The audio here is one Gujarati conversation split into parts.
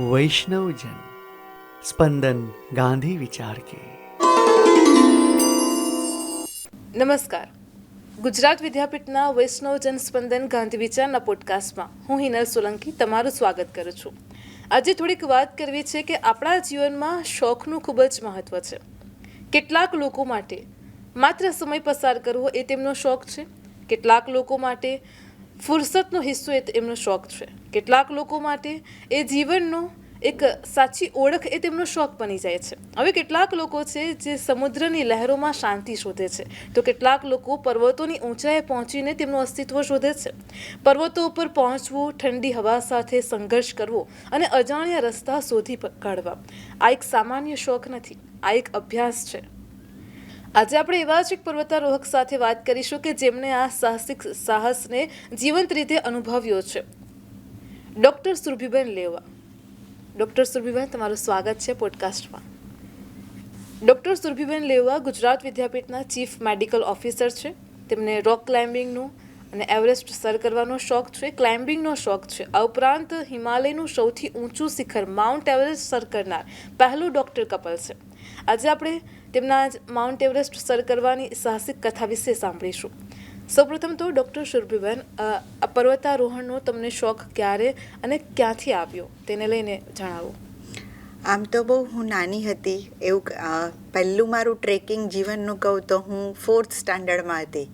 वैष्णवजन स्पंदन गांधी विचार के। નમસ્કાર. ગુજરાત વિદ્યાપીઠના વૈષ્ણવજન સ્પંદન ગાંધી વિચારના પોડકાસ્ટમાં હું હિનલ સોલંકી તમારું સ્વાગત કરું છું. આજે થોડીક વાત કરવી છે કે આપણા જીવનમાં શોખનું ખૂબ જ મહત્ત્વ છે. કેટલાક લોકો માટે માત્ર સમય પસાર કરવો એ તેમનો શોખ છે. કેટલાક લોકો માટે ફુરસતનો હિસ્સો એ એમનો શોખ છે. કેટલાક લોકો માટે એ જીવનનો એક સાચી ઓળખ એ તેમનો શોખ બની જાય છે. હવે કેટલાક લોકો છે જે સમુદ્રની લહેરોમાં શાંતિ શોધે છે, તો કેટલાક લોકો પર્વતોની ઊંચાઈએ પહોંચીને તેમનું અસ્તિત્વ શોધે છે. પર્વતો ઉપર પહોંચવું, ઠંડી હવા સાથે સંઘર્ષ કરવો અને અજાણ્યા રસ્તા શોધી કાઢવા, આ એક સામાન્ય શોખ નથી, આ એક અભ્યાસ છે. આજે આપણે એવા જ એક પર્વતારોહક સાથે વાત કરીશું કે જેમણે આ સાહસને જીવંત રીતે અનુભવ્યો છે. ડૉક્ટર સુરભીબેન લેવા. ડૉક્ટર સુરભીબેન, તમારું સ્વાગત છે પોડકાસ્ટમાં. ડૉક્ટર સુરભીબેન લેવા ગુજરાત વિદ્યાપીઠના ચીફ મેડિકલ ઓફિસર છે. તેમને રોક ક્લાઇમ્બિંગનું અને એવરેસ્ટ સર કરવાનો શોખ છે, ક્લાઇમ્બિંગનો શોખ છે. આ ઉપરાંત હિમાલયનું સૌથી ઊંચું શિખર માઉન્ટ એવરેસ્ટ સર કરનાર પહેલું ડૉક્ટર કપલ છે. આજે આપણે તેમના માઉન્ટ એવરેસ્ટ સર કરવાની સાહસિક કથા વિશે સાંભળીશું. સૌપ્રથમ તો ડૉક્ટર સુરભીબેન, આ પર્વતારોહણનો તમને શોખ ક્યારે અને ક્યાંથી આવ્યો તેને લઈને જણાવો. આમ તો બહુ હું નાની હતી, એવું પહેલું મારું ટ્રેકિંગ જીવનનું કહું તો હું 4th સ્ટાન્ડર્ડમાં હતી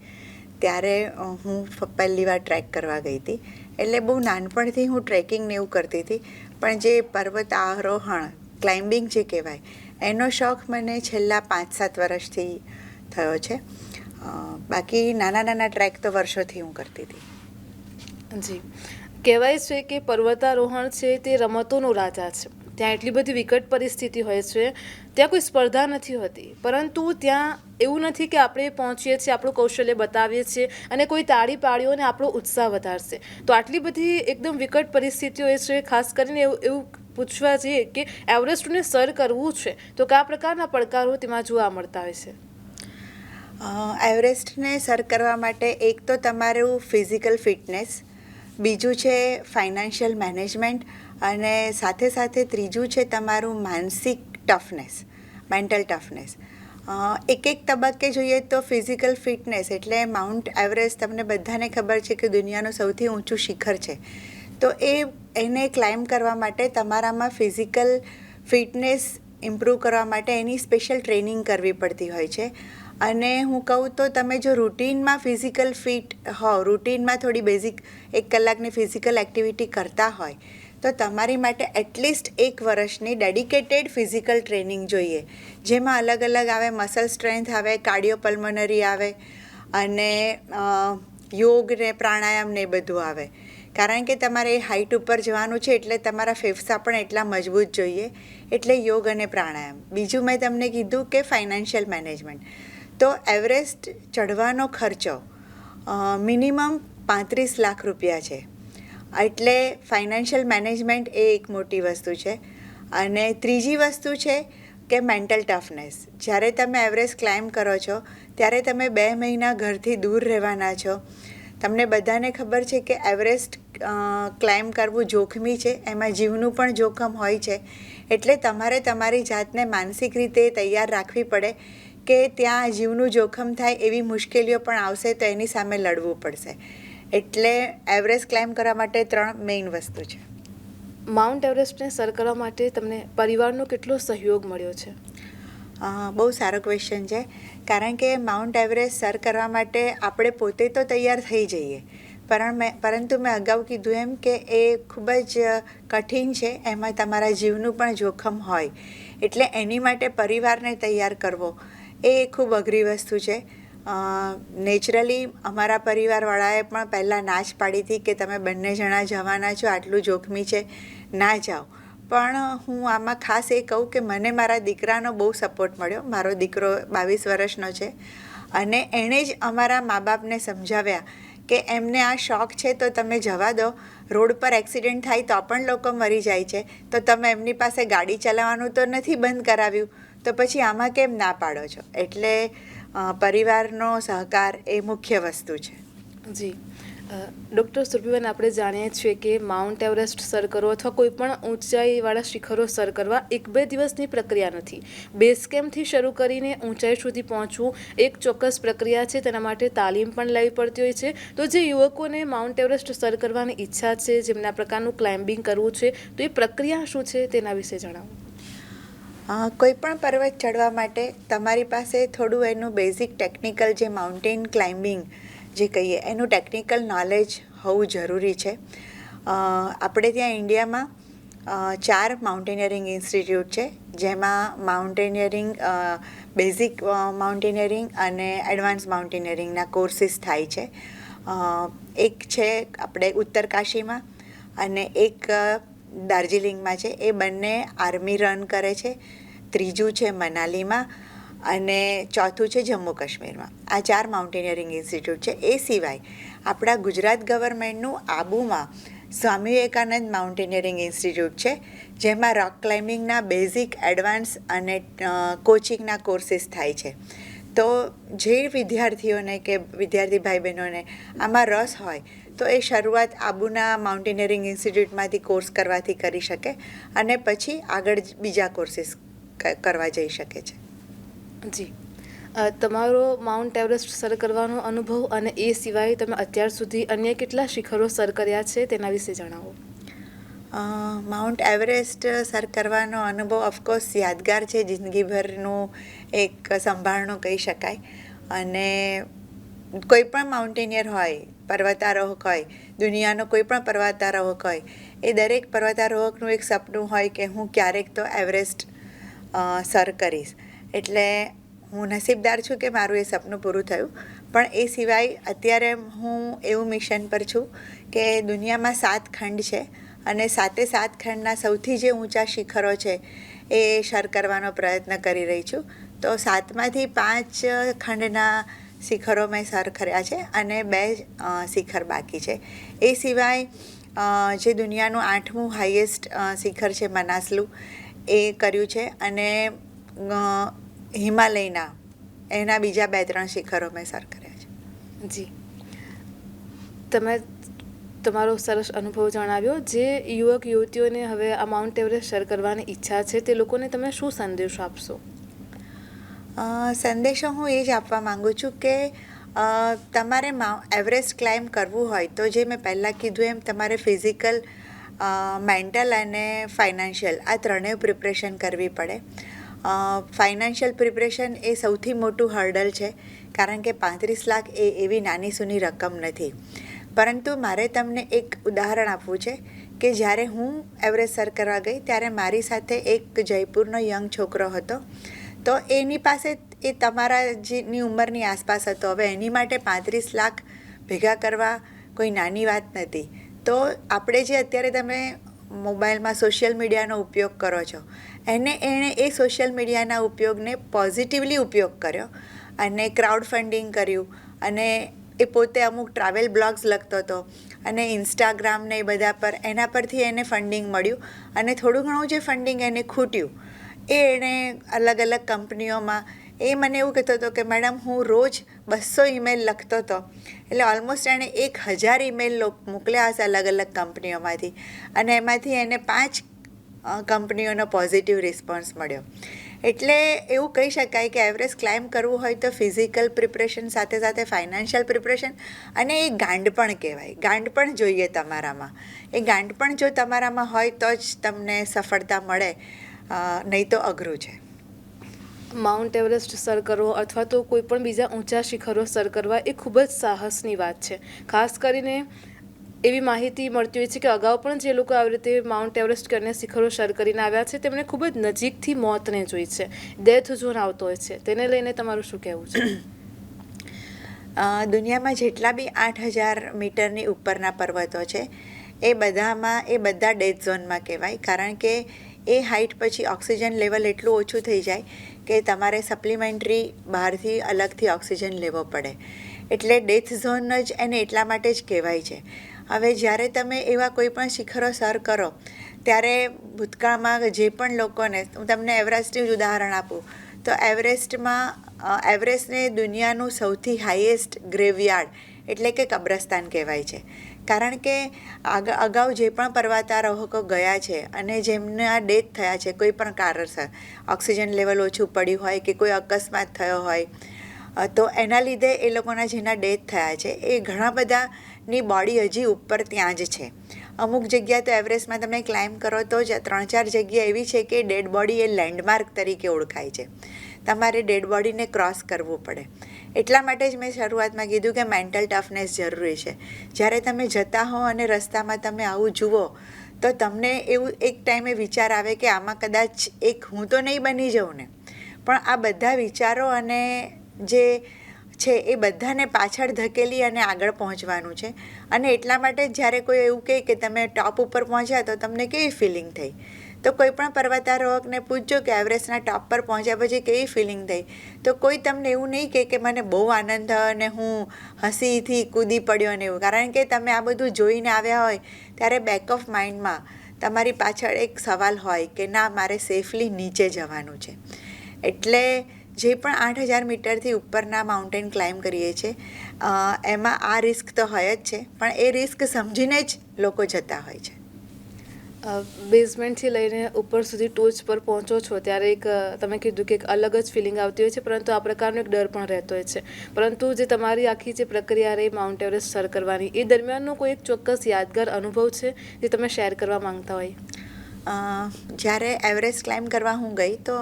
ત્યારે હું પહેલી વાર ટ્રેક કરવા ગઈ હતી. એટલે બહુ નાનપણથી હું ટ્રેકિંગને એવું કરતી હતી, પણ જે પર્વત આરોહણ ક્લાઇમ્બિંગ જે કહેવાય એનો શોખ મને છેલ્લા 5-7 વર્ષથી થયો છે. બાકી નાના ટ્રેક તો વર્ષોથી હું કરતી હતી. જી, કહેવાય છે કે પર્વતારોહણ છે તે રમતોનો રાજા છે. ત્યાં એટલી બધી વિકટ પરિસ્થિતિ હોય છે, ત્યાં કોઈ સ્પર્ધા નથી હોતી, પરંતુ ત્યાં એવું નથી કે આપણે પહોંચીએ છીએ, આપણું કૌશલ્ય બતાવીએ છીએ અને કોઈ તાળી પાડ્યો અને આપણો ઉત્સાહ વધારશે. તો આટલી બધી એકદમ વિકટ પરિસ્થિતિઓ હોય છે. ખાસ કરીને એવું પૂછવા જઈએ કે એવરેસ્ટને સર કરવું છે તો કયા પ્રકારના પડકારો તેમાં જોવા મળતા હોય છે? એવરેસ્ટને સર કરવા માટે એક તો તમારું ફિઝિકલ ફિટનેસ, બીજું છે ફાઇનાન્શિયલ મેનેજમેન્ટ અને સાથે સાથે ત્રીજું છે તમારું માનસિક ટફનેસ, મેન્ટલ ટફનેસ. એક તબક્કે જોઈએ તો ફિઝિકલ ફિટનેસ એટલે માઉન્ટ એવરેસ્ટ તમને બધાને ખબર છે કે દુનિયાનું સૌથી ઊંચું શિખર છે. તો એને ક્લાઇમ્બ કરવા માટે તમારામાં ફિઝિકલ ફિટનેસ ઇમ્પ્રૂવ કરવા માટે એની સ્પેશિયલ ટ્રેનિંગ કરવી પડતી હોય છે. અને હું કહું તો તમે જો રૂટીનમાં ફિઝિકલ ફિટ હોવ, રૂટીનમાં થોડી બેઝિક 1 કલાકની ફિઝિકલ એક્ટિવિટી કરતા હોય તો તમારી માટે એટલીસ્ટ 1 વર્ષની ડેડિકેટેડ ફિઝિકલ ટ્રેનિંગ જોઈએ, જેમાં અલગ આવે, મસલ સ્ટ્રેન્થ આવે, કાર્ડિયોપલ્મોનરી આવે અને યોગ ને પ્રાણાયામ ને બધું આવે. કારણ કે તમારે હાઇટ ઉપર જવાનું છે એટલે તમારા ફેફસા પણ એટલા મજબૂત જોઈએ, એટલે યોગ અને પ્રાણાયામ. બીજું મેં તમને કીધું કે ફાઇનાન્શિયલ મેનેજમેન્ટ. તો એવરેસ્ટ ચઢવાનો ખર્ચો મિનિમમ 35 લાખ રૂપિયા છે, એટલે ફાઇનાન્શિયલ મેનેજમેન્ટ એ એક મોટી વસ્તુ છે. અને ત્રીજી વસ્તુ છે કે મેન્ટલ ટફનેસ. જ્યારે તમે એવરેસ્ટ ક્લાઇમ્બ કરો છો ત્યારે તમે 2 મહિના ઘરથી દૂર રહેવાના છો. તમને બધાને ખબર છે કે એવરેસ્ટ ક્લાઇમ્બ કરવું જોખમી છે, એમાં જીવનું પણ જોખમ હોય છે. એટલે તમારે તમારી જાતને માનસિક રીતે તૈયાર રાખવી પડે કે ત્યાં જીવનું જોખમ થાય એવી મુશ્કેલીઓ પણ આવશે તો એની સામે લડવું પડશે. એટલે એવરેસ્ટ ક્લાઇમ્બ કરવા માટે 3 મેઇન વસ્તુ છે. માઉન્ટ એવરેસ્ટને સર કરવા માટે તમને પરિવારનો કેટલો સહયોગ મળ્યો છે? બહુ સારો ક્વેશ્ચન છે. કારણ કે માઉન્ટ એવરેસ્ટ સર કરવા માટે આપણે પોતે તો તૈયાર થઈ જઈએ, પરંતુ મેં અગાઉ કીધું એમ કે એ ખૂબ જ કઠિન છે, એમાં તમારા જીવનું પણ જોખમ હોય. એટલે એની માટે પરિવારને તૈયાર કરવો એ ખૂબ અઘરી વસ્તુ છે. નેચરલી અમારા પરિવારવાળાએ પણ પહેલાં ના જ પાડી હતી કે તમે બંને જણા જવાના છો, આટલું જોખમી છે, ના જાઓ. પણ હું આમાં ખાસ એ કહું કે મને મારા દીકરાનો બહુ સપોર્ટ મળ્યો. મારો દીકરો 22 વર્ષનો છે અને એણે જ અમારા મા બાપને સમજાવ્યા કે એમને આ શોખ છે તો તમે જવા દો. રોડ પર એક્સિડન્ટ થાય તો પણ લોકો મરી જાય છે, તો તમે એમની પાસે ગાડી ચલાવવાનું તો નથી બંધ કરાવ્યું, તો પછી આમાં કેમ ના પાડો છો? એટલે પરિવારનો સહકાર એ મુખ્ય વસ્તુ છે. જી, ડૉક્ટર સુરભીબેન, આપણે જાણીએ છીએ કે માઉન્ટ એવરેસ્ટ સર કરવો અથવા કોઈ પણ ઊંચાઈવાળા શિખરો સર કરવા 1-2 દિવસની પ્રક્રિયા નથી. બેઝ કેમ્પથી શરૂ કરીને ઊંચાઈ સુધી પહોંચવું એક ચોક્કસ પ્રક્રિયા છે. તેના માટે તાલીમ પણ લેવી પડતી હોય છે. તો જે યુવકોને માઉન્ટ એવરેસ્ટ સર કરવાની ઈચ્છા છે, જેમને આ પ્રકારનું ક્લાઇમ્બિંગ કરવું છે, તો એ પ્રક્રિયા શું છે તેના વિશે જણાવો. કોઈ પણ પર્વત ચડવા માટે તમારી પાસે થોડું એનું બેઝિક ટેકનિકલ જે માઉન્ટેન ક્લાઇમ્બિંગ જે કહીએ એનું ટેકનિકલ નોલેજ હોવું જરૂરી છે. આપણે ત્યાં ઇન્ડિયામાં 4 માઉન્ટેનિયરિંગ ઇન્સ્ટિટ્યૂટ છે, જેમાં માઉન્ટેનિયરિંગ બેઝિક માઉન્ટેનિયરિંગ અને એડવાન્સ માઉન્ટેનિયરિંગના કોર્સીસ થાય છે. એક છે આપણે ઉત્તરકાશીમાં અને એક દાર્જિલિંગમાં છે. એ બંને આર્મી રન કરે છે. ત્રીજું છે મનાલીમાં અને ચોથું છે જમ્મુ કાશ્મીરમાં. આ 4 માઉન્ટેનિયરિંગ ઇન્સ્ટિટ્યૂટ છે. એ સિવાય આપણા ગુજરાત ગવર્મેન્ટનું આબુમાં સ્વામી વિવેકાનંદ માઉન્ટેનિયરિંગ ઇન્સ્ટિટ્યૂટ છે, જેમાં રોક ક્લાઇમ્બિંગના બેઝિક, એડવાન્સ અને કોચિંગના કોર્સીસ થાય છે. તો જે વિદ્યાર્થીઓને કે વિદ્યાર્થી ભાઈ બહેનોને આમાં રસ હોય તો એ શરૂઆત આબુના માઉન્ટેનિયરિંગ ઇન્સ્ટિટ્યૂટમાંથી કોર્સ કરવાથી કરી શકે અને પછી આગળ બીજા કોર્સીસ કરવા જઈ શકે છે. જી, તમારો માઉન્ટ એવરેસ્ટ સર કરવાનો અનુભવ અને એ સિવાય તમે અત્યાર સુધી અન્ય કેટલા શિખરો સર કર્યા છે તેના વિશે જણાવો. માઉન્ટ એવરેસ્ટ સર કરવાનો અનુભવ ઓફકોર્સ યાદગાર છે, જિંદગીભરનું એક સંભાળણું કહી શકાય. અને કોઈ પણ માઉન્ટેનિયર હોય, પર્વતારોહક હોય, દુનિયાનો કોઈ પણ પર્વતારોહક હોય, એ દરેક પર્વતારોહકનું એક સપનું હોય કે હું ક્યારેક તો એવરેસ્ટ સર કરીશ. એટલે હું નસીબદાર છું કે મારું એ સપનું પૂરું થયું. પણ એ સિવાય અત્યારે હું એવું મિશન પર છું કે દુનિયામાં 7 ખંડ છે અને 7 ખંડના સૌથી જે ઊંચા શિખરો છે એ સર કરવાનો પ્રયત્ન કરી રહી છું. તો 7માંથી 5 ખંડના શિખરો મેં સર કર્યા છે અને 2 શિખર બાકી છે. એ સિવાય જે દુનિયાનું 8મું હાઈએસ્ટ શિખર છે મનાસલુ, એ કર્યું છે. અને હિમાલયના એના બીજા 2-3 શિખરો મેં સર કર્યા છે. જી, તમે તમારો સરસ અનુભવ જણાવ્યો. જે યુવક યુવતીઓને હવે આ માઉન્ટ એવરેસ્ટ સર કરવાની ઈચ્છા છે તે લોકોને તમે શું સંદેશો આપશો? સંદેશો હું એ જ આપવા માગું છું કે તમારે એવરેસ્ટ ક્લાઇમ્બ કરવું હોય તો જે મેં પહેલાં કીધું એમ તમારે ફિઝિકલ, મેન્ટલ અને ફાઇનાન્શિયલ આ ત્રણેય પ્રિપરેશન કરવી પડે. ફાઇનાન્શિયલ પ્રિપરેશન એ સૌથી મોટું હર્ડલ છે, કારણ કે 35 લાખ એ એવી નાની સૂની રકમ નથી. પરંતુ મારે તમને એક ઉદાહરણ આપવું છે કે જ્યારે હું એવરેસ્ટ સર કરવા ગઈ ત્યારે મારી સાથે એક જયપુરનો યંગ છોકરો હતો. તો એની પાસે એ તમારા જેની ઉંમરની આસપાસ હતો. હવે એની માટે 35 લાખ ભેગા કરવા કોઈ નાની વાત નથી. તો આપણે જે અત્યારે તમે મોબાઈલમાં સોશિયલ મીડિયાનો ઉપયોગ કરો છો, એણે એ સોશિયલ મીડિયાના ઉપયોગને પોઝિટિવલી ઉપયોગ કર્યો અને ક્રાઉડ ફંડિંગ કર્યું. અને એ પોતે અમુક ટ્રાવેલ બ્લોગ્સ લખતો હતો અને ઇન્સ્ટાગ્રામ ને એ બધા પર એના પરથી એને ફંડિંગ મળ્યું. અને થોડું ઘણું જે ફંડિંગ એને ખૂટ્યું એ એણે અલગ અલગ કંપનીઓમાં, એ મને એવું કહેતો હતો કે મેડમ હું રોજ 200 ઈમેલ લખતો હતો. એટલે ઓલમોસ્ટ એણે 1000 ઈમેલ મોકલ્યા હશે અલગ અલગ કંપનીઓમાંથી, અને એમાંથી એને 5 કંપનીઓનો પોઝિટિવ રિસ્પોન્સ મળ્યો. એટલે એવું કહી શકાય કે એવરેસ્ટ ક્લાઇમ્બ કરવું હોય તો ફિઝિકલ પ્રિપરેશન સાથે સાથે ફાઇનાન્શિયલ પ્રિપરેશન અને એ ગાંડપણ કહેવાય. ગાંડપણ જોઈએ તમારામાં. એ ગાંડપણ જો તમારામાં હોય તો જ તમને સફળતા મળે, નહીં તો અઘરું છે. માઉન્ટ એવરેસ્ટ સર કરવો અથવા તો કોઈ પણ બીજા ઊંચા શિખરો સર કરવા એ ખૂબ જ સાહસની વાત છે. ખાસ કરીને એવી માહિતી મળતી હોય છે કે અગાઉ પણ જે લોકો આવી રીતે માઉન્ટ એવરેસ્ટ કરીને શિખરો સર કરીને આવ્યા છે તેમણે ખૂબ જ નજીકથી મોતને જોઈ છે. ડેથ ઝોન આવતો હોય છે. તેને લઈને તમારું શું કહેવું છે? દુનિયામાં જેટલા બી 8000 મીટરની ઉપરના પર્વતો છે એ બધા ડેથ ઝોનમાં કહેવાય. કારણ કે એ હાઇટ પછી ઓક્સિજન લેવલ એટલું ઓછું થઈ જાય કે તમારે સપ્લિમેન્ટરી બહારથી અલગથી ઓક્સિજન લેવો પડે. એટલે ડેથ ઝોન જ એને એટલા માટે જ કહેવાય છે. હવે જ્યારે તમે એવા કોઈ પણ શિખરો સર કરો ત્યારે ભૂતકાળમાં જે પણ લોકોને, હું તમને એવરેસ્ટનું જ ઉદાહરણ આપું તો એવરેસ્ટને દુનિયાનું સૌથી હાઈએસ્ટ ગ્રેવયાર્ડ એટલે કે કબ્રસ્તાન કહેવાય છે. કારણ કે અગાઉ જે પણ પર્વતારોહકો ગયા છે અને જેમના ડેથ થયા છે કોઈ પણ કારણસર, ઓક્સિજન લેવલ ઓછું પડ્યું હોય કે કોઈ અકસ્માત થયો હોય, તો એના લીધે એ લોકોના જેના ડેથ થયા છે એ ઘણા બધાની બોડી હજી ઉપર ત્યાં જ છે. અમુક જગ્યા તો એવરેસ્ટમાં તમે ક્લાઇમ્બ કરો તો જ 3-4 જગ્યા એવી છે કે ડેડ બોડી એ લેન્ડમાર્ક તરીકે ઓળખાય છે. તમારે ડેડ બોડીને ક્રોસ કરવું પડે. એટલા માટે જ મેં શરૂઆતમાં કીધું કે મેન્ટલ ટફનેસ જરૂરી છે. જ્યારે તમે જતા હો અને રસ્તામાં તમે આવું જુઓ તો તમને એવું એક ટાઈમે વિચાર આવે કે આમાં કદાચ એક હું તો નહીં બની જાઉં ને, પણ આ બધા વિચારો અને જે છે એ બધાને પાછળ ધકેલી અને આગળ પહોંચવાનું છે. અને એટલા માટે જ જ્યારે કોઈ એવું કહે કે તમે ટોપ ઉપર પહોંચ્યા તો તમને કેવી ફિલિંગ થઈ, તો કોઈ પણ પર્વતારોહકને પૂછજો કે એવરેસ્ટના ટોપ પર પહોંચ્યા પછી કેવી ફિલિંગ થઈ, તો કોઈ તમને એવું નહીં કહે કે મને બહુ આનંદ થયો અને હું હસીથી કૂદી પડ્યો ને એવું. કારણ કે તમે આ બધું જોઈને આવ્યા હોય ત્યારે બેક ઓફ માઇન્ડમાં તમારી પાછળ એક સવાલ હોય કે ના, મારે સેફલી નીચે જવાનું છે. એટલે જે પણ 8,000 મીટરથી ઉપરના માઉન્ટેન ક્લાઇમ્બ કરીએ છીએ એમાં આ રિસ્ક તો હોય જ છે, પણ એ રિસ્ક સમજીને જ લોકો જતા હોય છે. બેઝમેન્ટથી લઈને ઉપર સુધી ટોચ પર પહોંચો છો ત્યારે એક તમે કીધું કે એક અલગ જ ફિલિંગ આવતી હોય છે, પરંતુ આ પ્રકારનો એક ડર પણ રહેતો હોય છે. પરંતુ જે તમારી આખી જે પ્રક્રિયા રહી માઉન્ટ એવરેસ્ટ સર કરવાની, એ દરમિયાનનો કોઈ એક ચોક્કસ યાદગાર અનુભવ છે જે તમે શેર કરવા માંગતા હોય? જ્યારે એવરેસ્ટ ક્લાઇમ્બ કરવા હું ગઈ તો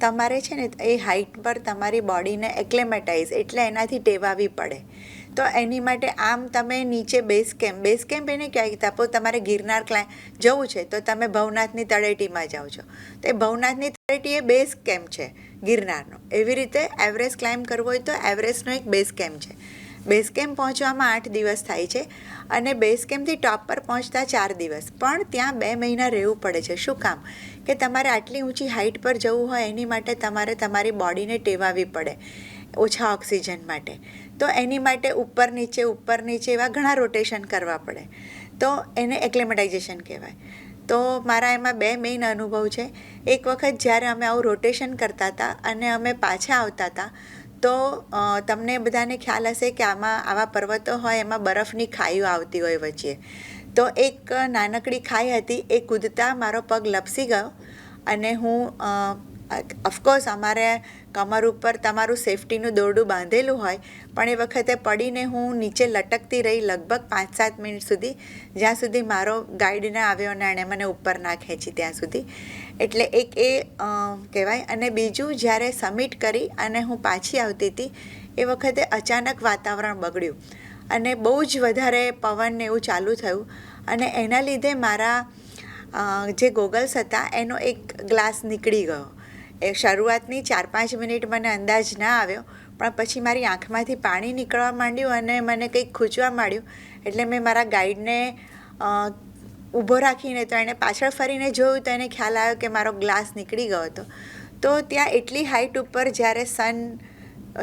તમારે છે ને એ હાઇટ પર તમારી બોડીને એક્લેમેટાઇઝ એટલે એનાથી ટેવાવી પડે. તો એની માટે આમ તમે નીચે બેઝ કેમ્પ એને ક્યાંય તાપો તમારે ગિરનાર જવું છે તો તમે ભવનાથની તળેટીમાં જાઓ છો, તો એ ભવનાથની તળેટી એ બેઝ કેમ્પ છે ગિરનારનો. એવી રીતે એવરેસ્ટ ક્લાઇમ્બ કરવો હોય તો એવરેસ્ટનો એક બેઝ કેમ્પ છે. બેઝ કેમ્પ પહોંચવામાં 8 દિવસ થાય છે અને બેઝ કેમ્પથી ટોપ પર પહોંચતા 4 દિવસ. પણ ત્યાં 2 મહિના રહેવું પડે છે. શું કામ? કે તમારે આટલી ઊંચી હાઇટ પર જવું હોય એની માટે તમારે તમારી બોડીને ટેવાવી પડે ઓછા ઓક્સિજન માટે. તો એની માટે ઉપર નીચે એવા ઘણા રોટેશન કરવા પડે, તો એને એક્લેમેટાઇઝેશન કહેવાય. તો મારા એમાં 2 મેઇન અનુભવ છે. એક વખત જ્યારે અમે આવું રોટેશન કરતા હતા અને અમે પાછા આવતા હતા તો તમને બધાને ખ્યાલ હશે કે આવા પર્વતો હોય એમાં બરફની ખાઈઓ આવતી હોય વચ્ચે. તો એક નાનકડી ખાઈ હતી, એ કૂદતા મારો પગ લપસી ગયો અને હું ઓફકોર્સ અમારે કમર ઉપર તમારું સેફટીનું દોરડું બાંધેલું હોય, પણ એ વખતે પડીને હું નીચે લટકતી રહી લગભગ 5-7 મિનિટ સુધી, જ્યાં સુધી મારો ગાઈડ ના આવ્યો અને એણે મને ઉપર ના ખેંચી ત્યાં સુધી. એટલે એક એ કહેવાય. અને બીજું, જ્યારે સમિટ કરી અને હું પાછી આવતી હતી એ વખતે અચાનક વાતાવરણ બગડ્યું અને બહુ જ વધારે પવન એવું ચાલુ થયું અને એના લીધે મારા જે ગોગલ્સ હતા એનો એક ગ્લાસ નીકળી ગયો. એ શરૂઆતની 4-5 મિનિટ મને અંદાજ ના આવ્યો, પણ પછી મારી આંખમાંથી પાણી નીકળવા માંડ્યું અને મને કંઈક ખૂંચવા માંડ્યું. એટલે મેં મારા ગાઈડને ઊભો રાખીને, તો એણે પાછળ ફરીને જોયું તો એને ખ્યાલ આવ્યો કે મારો ગ્લાસ નીકળી ગયો હતો. તો ત્યાં એટલી હાઇટ ઉપર જ્યારે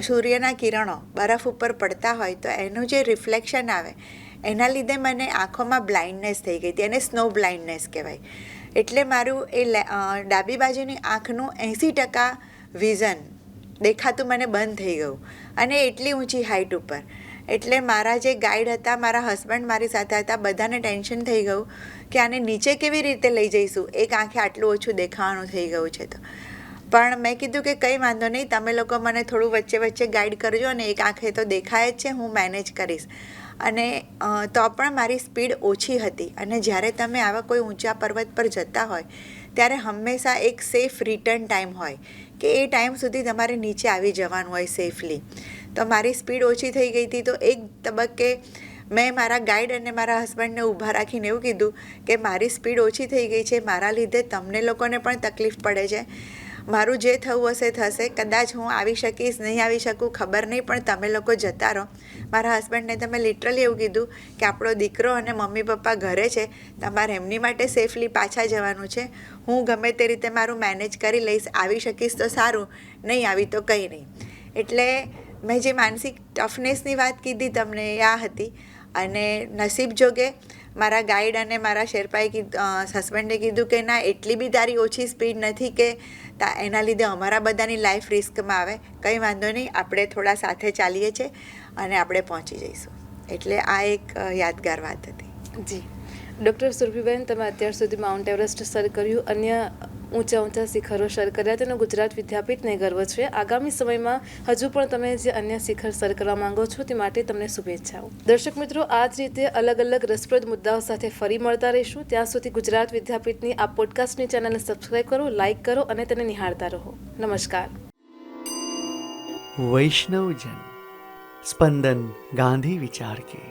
સૂર્યના કિરણો બરફ ઉપર પડતા હોય તો એનું જે રિફ્લેક્શન આવે એના લીધે મને આંખોમાં બ્લાઇન્ડનેસ થઈ ગઈ હતી, એને સ્નો બ્લાઇન્ડનેસ કહેવાય. એટલે મારું એ ડાબી બાજુની આંખનું 80% વિઝન દેખાતું મને બંધ થઈ ગયું, અને એટલી ઊંચી હાઇટ ઉપર. એટલે મારા જે ગાઈડ હતા, મારા હસબન્ડ મારી સાથે હતા, બધાને ટેન્શન થઈ ગયું કે આને નીચે કેવી રીતે લઈ જઈશું, એક આંખે આટલું ઓછું દેખાવાનું થઈ ગયું છે તો. પણ મેં કીધું કે કંઈ વાંધો નહીં, તમે લોકો મને થોડું વચ્ચે વચ્ચે ગાઈડ કરજો, અને એક આંખે તો દેખાય જ છે, હું મેનેજ કરીશ. અને તો પણ મારી સ્પીડ ઓછી હતી. અને જ્યારે તમે આવા કોઈ ઊંચા પર્વત પર જતા હોય ત્યારે હંમેશા એક સેફ રિટર્ન ટાઈમ હોય કે એ ટાઈમ સુધી તમારે નીચે આવી જવાનું હોય સેફલી. તો મારી સ્પીડ ઓછી થઈ ગઈ હતી. તો એક તબક્કે મેં મારા ગાઈડ અને મારા હસબન્ડને ઊભા રાખીને એવું કીધું કે મારી સ્પીડ ઓછી થઈ ગઈ છે, મારા લીધે તમને લોકોને પણ તકલીફ પડે છે, મારું જે થવું હશે થશે, કદાચ હું આવી શકીશ નહીં આવી શકું ખબર નહીં, પણ તમે લોકો જતા રહો. મારા હસબન્ડને તમે લિટરલી એવું કીધું કે આપણો દીકરો અને મમ્મી પપ્પા ઘરે છે, તમારે એમની માટે સેફલી પાછા જવાનું છે, હું ગમે તે રીતે મારું મેનેજ કરી લઈશ, આવી શકીશ તો સારું, નહીં આવી તો કંઈ નહીં. એટલે મેં જે માનસિક ટફનેસની વાત કીધી તમને એ આ હતી. અને નસીબ જોગે મારા ગાઈડ અને મારા શેરપાએ હસબન્ડે કીધું કે ના, એટલી બી તારી ઓછી સ્પીડ નથી કે એના લીધે અમારા બધાની લાઈફ રિસ્કમાં આવે. કંઈ વાંધો નહીં, આપણે થોડા સાથે ચાલીએ છીએ અને આપણે પહોંચી જઈશું. એટલે આ એક યાદગાર વાત હતી. જી ડૉક્ટર સુરભીબેન, તમે અત્યાર સુધી માઉન્ટ એવરેસ્ટ સર કર્યું, અન્ય ઊંચા શિખરો સર કર્યા, તેનો ગુજરાત વિદ્યાપીઠને ગર્વ છે. આગામી સમયમાં હજુ પણ તમે જે અન્ય શિખર સર કરવા માંગો છો તે માટે તમને શુભેચ્છાઓ. દર્શક મિત્રો, આ જ રીતે અલગ અલગ રસપ્રદ મુદ્દાઓ સાથે ફરી મળતા રહીશું. ત્યાં સુધી ગુજરાત વિદ્યાપીઠની આ પોડકાસ્ટની ચેનલને સબસ્ક્રાઇબ કરો, લાઇક કરો અને તેને નિહાળતા રહો. નમસ્કાર. वैष्णव जन स्पंदन गांधी विचार के